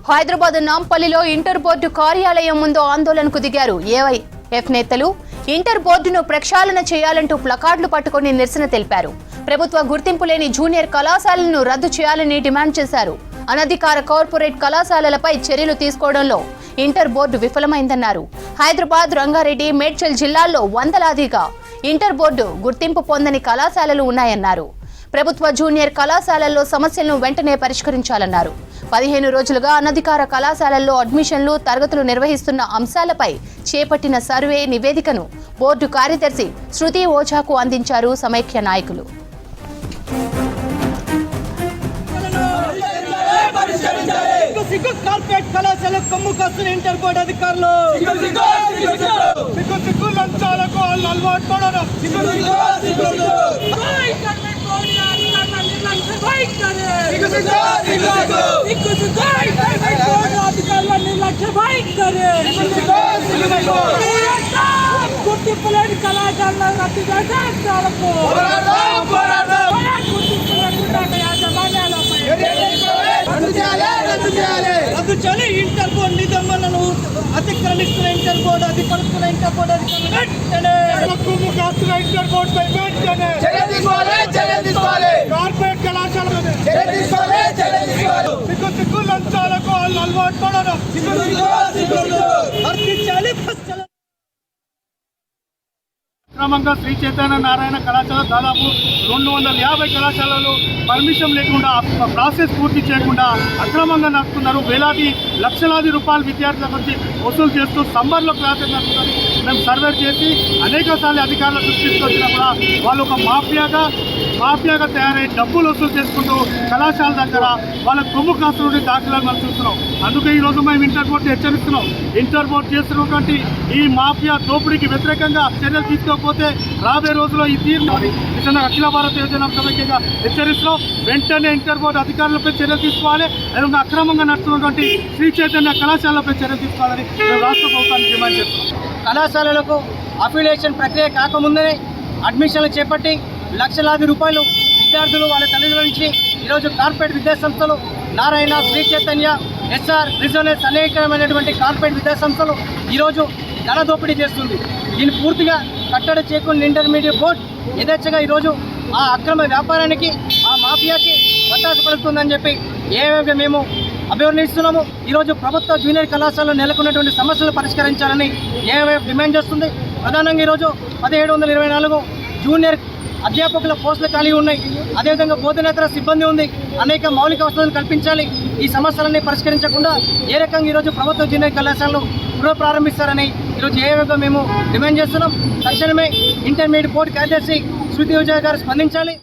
Hyderabad నాంపల్లిలో inter board కార్యాలయం ముందు ఆందోళనకు దిగారు ఏఐఎఫ్ నేతలు. ఇంటర్ బోర్డును ప్రక్షాళన చేయాలంటూ ప్లకార్డులు పట్టుకుని నిరసన తెలిపారు. ప్రభుత్వ గుర్తింపు లేని జూనియర్ కళాశాలలను రద్దు చేయాలని డిమాండ్ చేశారు. అనధికార కార్పొరేట్ కళాశాలలపై చర్యలు తీసుకోవడంలో ఇంటర్ బోర్డు విఫలమైందన్నారు. హైదరాబాద్, రంగారెడ్డి, మేడ్చల్ జిల్లాల్లో వందలాదిగా ఇంటర్ బోర్డు గుర్తింపు పొందని కళాశాలలు ఉన్నాయన్నారు. ప్రభుత్వ జూనియర్ కళాశాలల్లో సమస్యలను వెంటనే పరిష్కరించాలన్నారు. 15 రోజులుగా అనధికార కళాశాలల్లో అడ్మిషన్లు, తరగతులు నిర్వహిస్తున్న అంశాలపై చేపట్టిన సర్వే నివేదికను బోర్డు కార్యదర్శి శృతి ఓఝాకు అందించారు సమైక్య నాయకులు. కార్పొరేట్ కళాశాల కొమ్ము కాస్తున్న ఇంటర్ బోర్డు అధికారులు లంచాలకు అలవాటు పడడం గుర్తింపు లేని కళాశాల రద్దు రద్దు చేయాలి. ఇంటర్ బోర్డు నిబంధనలను అతిక్రమిస్తున్న ఇంటర్ బోర్డు అధిపరుస్తున్న ఇంటర్ బోర్డు ఇంటర్ బోర్డు పై కార్పొరేట్ కళాశాల సిగ్గు లంచాలకు అలవాటు పడడం అర్థించాలి. క్రమంగా శ్రీ చైతన్య నారాయణ కళాశాల దాదాపు 250 కళాశాలలు పర్మిషన్ లేకుండా ప్రాసెస్ పూర్తి చేయకుండా అక్రమంగా నడుపుతున్నారు. వేలాది లక్షలాది రూపాయలు విద్యార్థుల నుంచి వసూలు చేస్తూ సమ్మర్లో క్లాసెస్ నడుపుతుంది. మేము సర్వే చేసి అనేక సార్లు అధికారుల దృష్టికి వచ్చినా కూడా వాళ్ళు ఒక మాఫియాగా తయారై డబ్బులు వసూలు చేసుకుంటూ కళాశాల దగ్గర వాళ్ళ కొమ్ము కాస్తున్న దాఖలాలు మనం చూస్తున్నాం. అందుకే ఈరోజు మేము ఇంటర్ బోర్డు హెచ్చరిస్తున్నాం. ఇంటర్ బోర్డు చేస్తున్నటువంటి ఈ మాఫియా దోపిడీకి వ్యతిరేకంగా చర్యలు తీసుకోకపోతే రాబోయే రోజుల్లో ఈ తీర్పు నిజంగా అఖిల భారత యోజన సమైక్యంగా హెచ్చరిస్తున్నాం. వెంటనే ఇంటర్ బోర్డు అధికారులపై చర్యలు తీసుకోవాలి. అదేవిధంగా అక్రమంగా నడుస్తున్నటువంటి శ్రీ చైతన్య కళాశాలపై చర్యలు తీసుకోవాలని మేము రాష్ట్ర ప్రభుత్వాన్ని డిమాండ్ చేస్తున్నాం. కళాశాలలకు అఫిలియేషన్ ప్రక్రియ కాకముందనే అడ్మిషన్లు చేపట్టి లక్షలాది రూపాయలు విద్యార్థులు వాళ్ళ తల్లిదండ్రుల నుంచి ఈరోజు కార్పొరేట్ విద్యాసంస్థలు నారాయణ, శ్రీ చైతన్య, ఎస్ఆర్, రిజోనెన్స్ అనేకమైనటువంటి కార్పొరేట్ విద్యాసంస్థలు ఈరోజు ధన దోపిడీ చేస్తుంది. దీన్ని పూర్తిగా కట్టడి చేయకుండా ఇంటర్మీడియట్ బోర్డు యథేచ్ఛగా ఈరోజు ఆ అక్రమ వ్యాపారానికి, ఆ మాఫియాకి వత్తాసు పలుకుతుందని చెప్పి ఏవేగా మేము అభివర్ణిస్తున్నాము. ఈరోజు ప్రభుత్వ జూనియర్ కళాశాలలో నెలకొన్నటువంటి సమస్యలు పరిష్కరించాలని ఏవేఫ్ డిమాండ్ చేస్తుంది. ప్రధానంగా ఈరోజు 1724 జూనియర్ అధ్యాపకుల పోస్టులు ఖాళీ ఉన్నాయి. అదేవిధంగా బోధనేతర సిబ్బంది ఉంది. అనేక మౌలిక వసతులు కల్పించాలి. ఈ సమస్యలన్నీ పరిష్కరించకుండా ఏ రకంగా ఈరోజు ప్రభుత్వ జూనియర్ కళాశాలను పునఃప్రారంభిస్తారని ఈరోజు ఏవేగా మేము డిమాండ్ చేస్తున్నాం. తక్షణమే ఇంటర్మీడియట్ బోర్డు కార్యదర్శి శృతి ఓఝా గారు స్పందించాలి.